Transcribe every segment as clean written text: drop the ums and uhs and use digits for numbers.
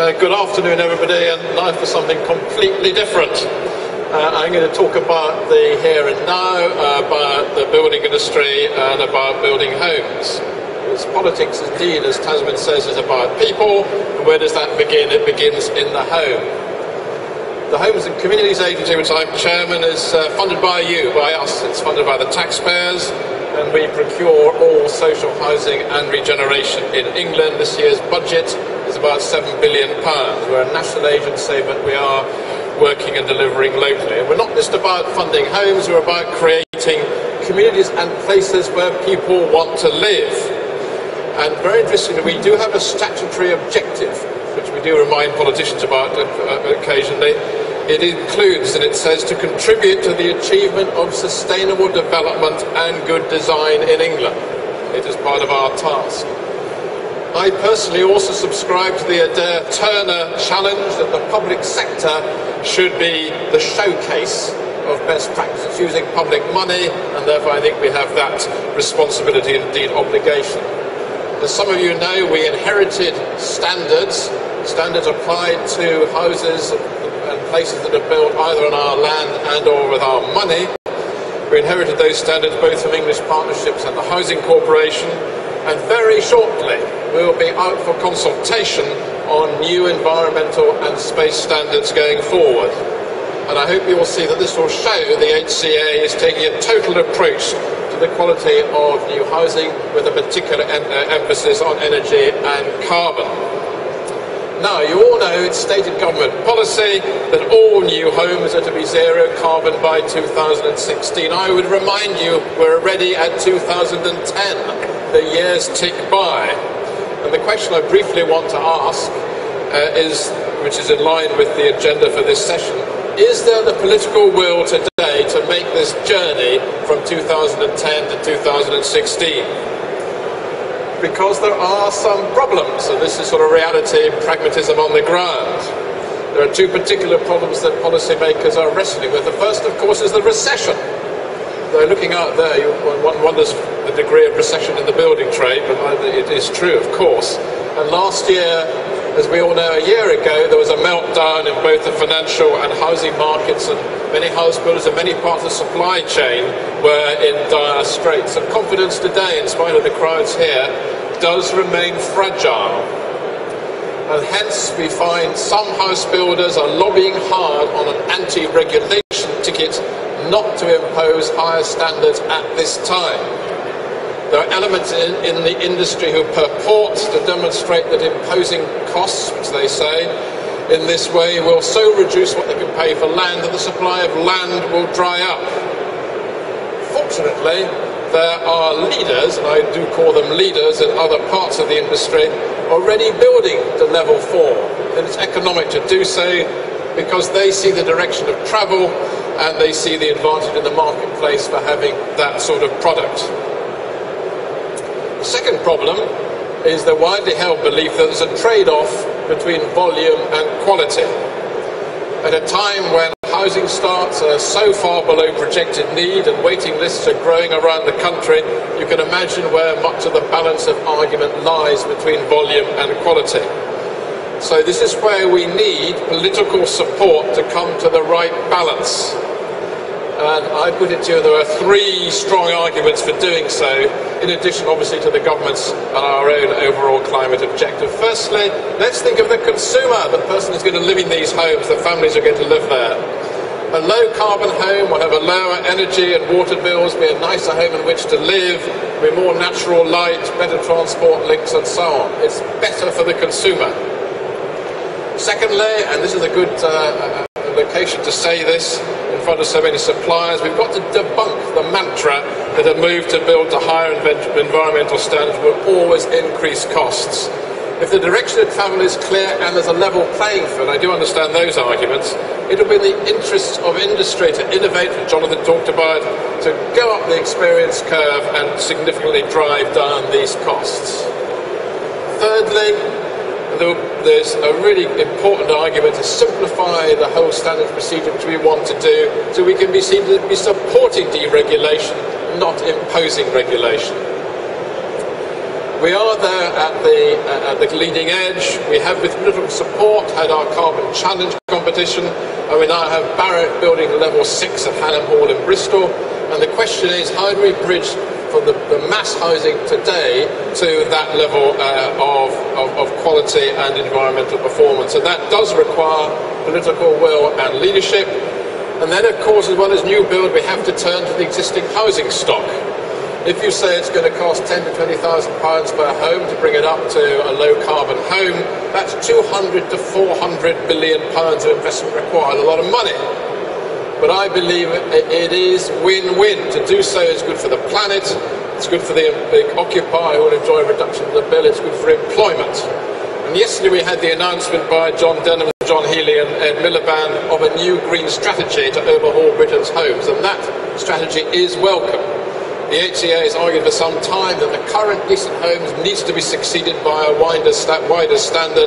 Good afternoon, everybody, and now for something completely different. I'm going to talk about the here and now, about the building industry, and about building homes. Because politics, indeed, as Tasman says, is about people. And where does that begin? It begins in the home. The Homes and Communities Agency, which I'm chairman, is funded by you, by us. It's funded by the taxpayers, and we procure all social housing and regeneration in England. This year's budget is about £7 billion. We're a national agency, but we are working and delivering locally. And we're not just about funding homes, we're about creating communities and places where people want to live. And very interestingly, we do have a statutory objective, which we do remind politicians about occasionally. It includes, and it says, to contribute to the achievement of sustainable development and good design in England. It is part of our task. I personally also subscribe to the Adair Turner challenge that the public sector should be the showcase of best practices using public money, and therefore I think we have that responsibility, indeed obligation. As some of you know, we inherited standards applied to houses and places that are built either on our land and or with our money. We inherited those standards both from English Partnerships and the Housing Corporation, and very shortly we will be out for consultation on new environmental and space standards going forward. And I hope you will see that this will show the HCA is taking a total approach to the quality of new housing with a particular emphasis on energy and carbon. Now, you all know it's stated government policy that all new homes are to be zero carbon by 2016. I would remind you we're already at 2010. The years tick by. And the question I briefly want to ask is, which is in line with the agenda for this session, is there the political will today to make this journey from 2010 to 2016? Because there are some problems, and this is sort of reality, pragmatism on the ground. There are two particular problems that policymakers are wrestling with. The first, of course, is the recession. Though looking out there, one wonders the degree of recession in the building trade, but it is true, of course. And last year, as we all know, a year ago, there was a meltdown in both the financial and housing markets, and many house builders and many parts of the supply chain were in dire straits. And confidence today, in spite of the crowds here, does remain fragile. And hence we find some house builders are lobbying hard on an anti-regulation ticket not to impose higher standards at this time. There are elements in the industry who purport to demonstrate that imposing costs, which they say, in this way will so reduce what they can pay for land that the supply of land will dry up. Fortunately, there are leaders, and I do call them leaders in other parts of the industry, already building to level 4. And it's economic to do so because they see the direction of travel and they see the advantage in the marketplace for having that sort of product. The second problem is the widely held belief that there's a trade-off between volume and quality. At a time when housing starts are so far below projected need and waiting lists are growing around the country, you can imagine where much of the balance of argument lies between volume and quality. So this is where we need political support to come to the right balance. And I put it to you, there are three strong arguments for doing so, in addition obviously to the government's and our own overall climate objective. Firstly, let's think of the consumer, the person who's going to live in these homes, the families who are going to live there. A low carbon home will have a lower energy and water bills, be a nicer home in which to live, be more natural light, better transport links and so on. It's better for the consumer. Secondly, and this is a good location to say this in front of so many suppliers, we've got to debunk the mantra that a move to build to higher environmental standards will always increase costs. If the direction of travel is clear and there's a level playing field, I do understand those arguments, it will be in the interests of industry to innovate, as Jonathan talked about, to go up the experience curve and significantly drive down these costs. Thirdly, there's a really important argument to simplify the whole standards procedure which we want to do, so we can be seen to be supporting deregulation, not imposing regulation. We are there at the leading edge. We have, with political support, had our carbon challenge competition, and we now have Barratt building level 6 at Hannam Hall in Bristol. And the question is, how do we bridge from the mass housing today to that level of quality and environmental performance? And that does require political will and leadership. And then, of course, as well as new build, we have to turn to the existing housing stock. If you say it's going to cost £10,000 to £20,000 per home to bring it up to a low-carbon home, that's £200 to £400 billion of investment required, a lot of money. But I believe it is win-win. To do so is good for the planet, it's good for the occupier who will enjoy a reduction in the bill, it's good for employment. And yesterday we had the announcement by John Denham, John Healey and Ed Miliband of a new green strategy to overhaul Britain's homes, and that strategy is welcome. The HCA has argued for some time that the current decent homes needs to be succeeded by a wider standard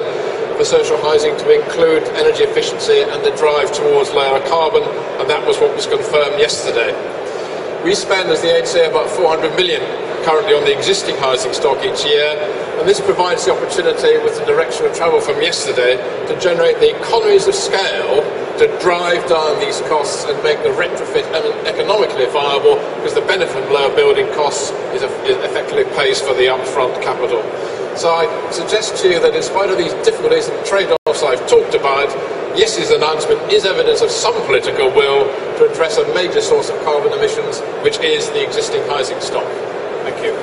for social housing to include energy efficiency and the drive towards lower carbon, and that was what was confirmed yesterday. We spend, as the HCA, about 400 million currently on the existing housing stock each year, and this provides the opportunity, with the direction of travel from yesterday, to generate the economies of scale to drive down these costs and make the retrofit economically viable, because the benefit of lower building costs is effectively pays for the upfront capital. So I suggest to you that in spite of these difficulties and trade-offs I've talked about, yesterday's announcement is evidence of some political will to address a major source of carbon emissions, which is the existing housing stock. Thank you.